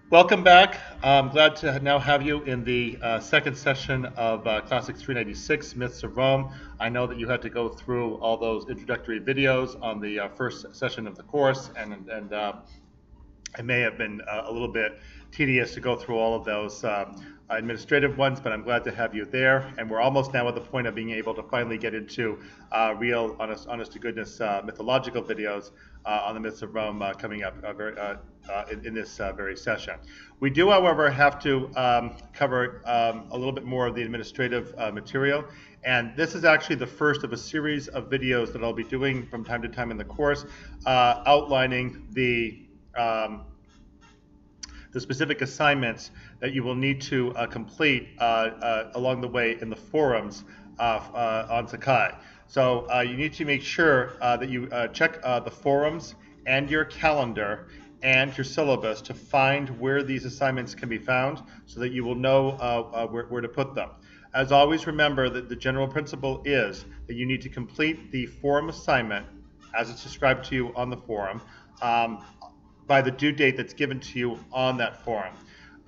Welcome back. I'm glad to now have you in the second session of Classics 396, Myths of Rome. I know that you had to go through all those introductory videos on the first session of the course, and it may have been a little bit tedious to go through all of those administrative ones, but I'm glad to have you there. And we're almost now at the point of being able to finally get into real, honest to goodness mythological videos on the myths of Rome coming up in this very session. We do, however, have to cover a little bit more of the administrative material. And this is actually the first of a series of videos that I'll be doing from time to time in the course, outlining the specific assignments that you will need to complete along the way in the forums on Sakai. So you need to make sure that you check the forums and your calendar and your syllabus to find where these assignments can be found so that you will know where to put them. As always, remember that the general principle is that you need to complete the forum assignment as it's described to you on the forum by the due date that's given to you on that forum.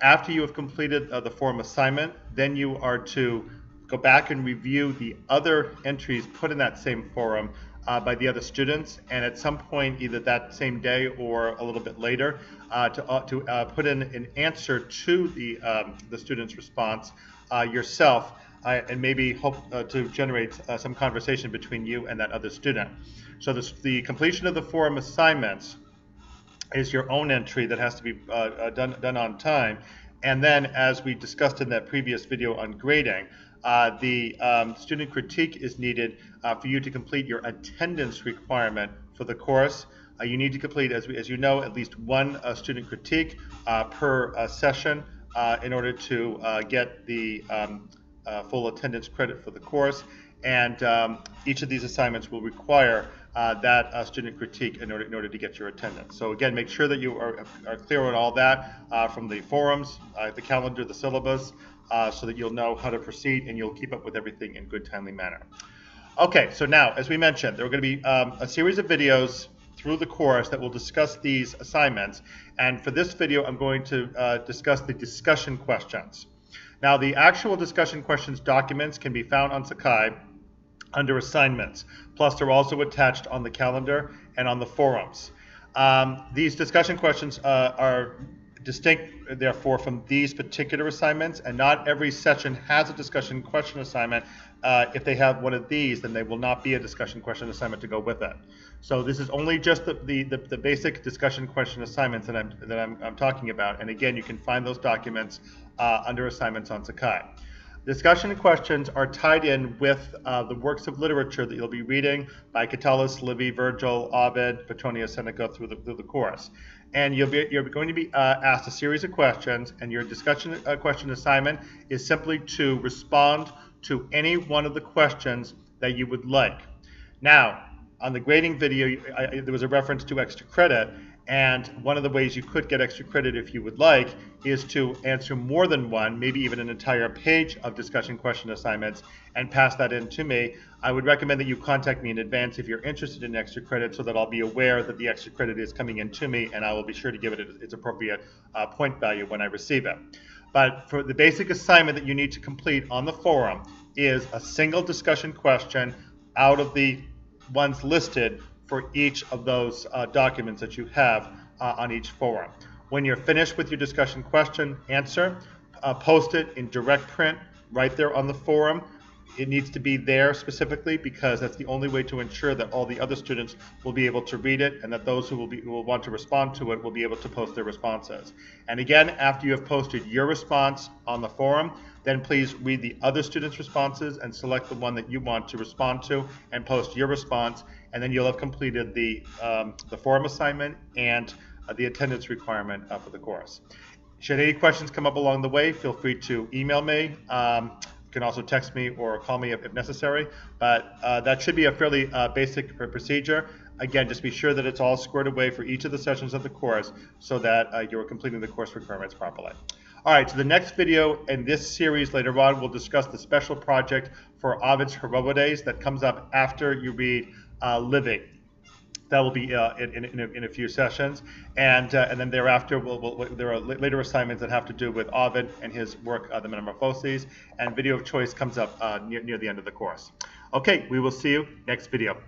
After you have completed the forum assignment, then you are to go back and review the other entries put in that same forum by the other students, and at some point, either that same day or a little bit later, to put in an answer to the student's response yourself, and maybe hope to generate some conversation between you and that other student. So the completion of the forum assignments is your own entry that has to be done on time. And then, as we discussed in that previous video on grading, the student critique is needed for you to complete your attendance requirement for the course. You need to complete, as you know, at least one student critique per session in order to get the full attendance credit for the course. And each of these assignments will require that student critique in order to get your attendance. So again, make sure that you are clear on all that from the forums, the calendar, the syllabus, so that you'll know how to proceed and you'll keep up with everything in good, timely manner. Okay, so now, as we mentioned, there are going to be a series of videos through the course that will discuss these assignments. And for this video, I'm going to discuss the discussion questions. Now, the actual discussion questions documents can be found on Sakai under assignments. Plus, they're also attached on the calendar and on the forums. These discussion questions are distinct, therefore, from these particular assignments, and not every session has a discussion question assignment. If they have one of these, then they will not be a discussion question assignment to go with it. So this is only just the basic discussion question assignments that I'm talking about. And again, you can find those documents under assignments on Sakai. Discussion questions are tied in with the works of literature that you'll be reading by Catullus, Livy, Virgil, Ovid, Petronius, Seneca through the course. And you're going to be asked a series of questions, and your discussion question assignment is simply to respond to any one of the questions that you would like. Now, on the grading video, there was a reference to extra credit, and one of the ways you could get extra credit if you would like is to answer more than one, maybe even an entire page of discussion question assignments, and pass that in to me. I would recommend that you contact me in advance if you're interested in extra credit, so that I'll be aware that the extra credit is coming in to me, and I will be sure to give it its appropriate point value when I receive it. But for the basic assignment that you need to complete on the forum is a single discussion question out of the ones listed for each of those documents that you have on each forum. When you're finished with your discussion question answer, post it in direct print right there on the forum. It needs to be there specifically because that's the only way to ensure that all the other students will be able to read it, and that those who will want to respond to it will be able to post their responses. And again, after you have posted your response on the forum, then please read the other students' responses and select the one that you want to respond to and post your response, and then you'll have completed the forum assignment and the attendance requirement for the course. Should any questions come up along the way, feel free to email me. You can also text me or call me if necessary, but that should be a fairly basic procedure. Again, just be sure that it's all squared away for each of the sessions of the course so that you're completing the course requirements properly. All right, so the next video in this series later on, we'll discuss the special project for Ovid's Heroides that comes up after you read Livy. That will be in a few sessions, and then thereafter there are later assignments that have to do with Ovid and his work, the Metamorphoses, and video of choice comes up near the end of the course. Okay, we will see you next video.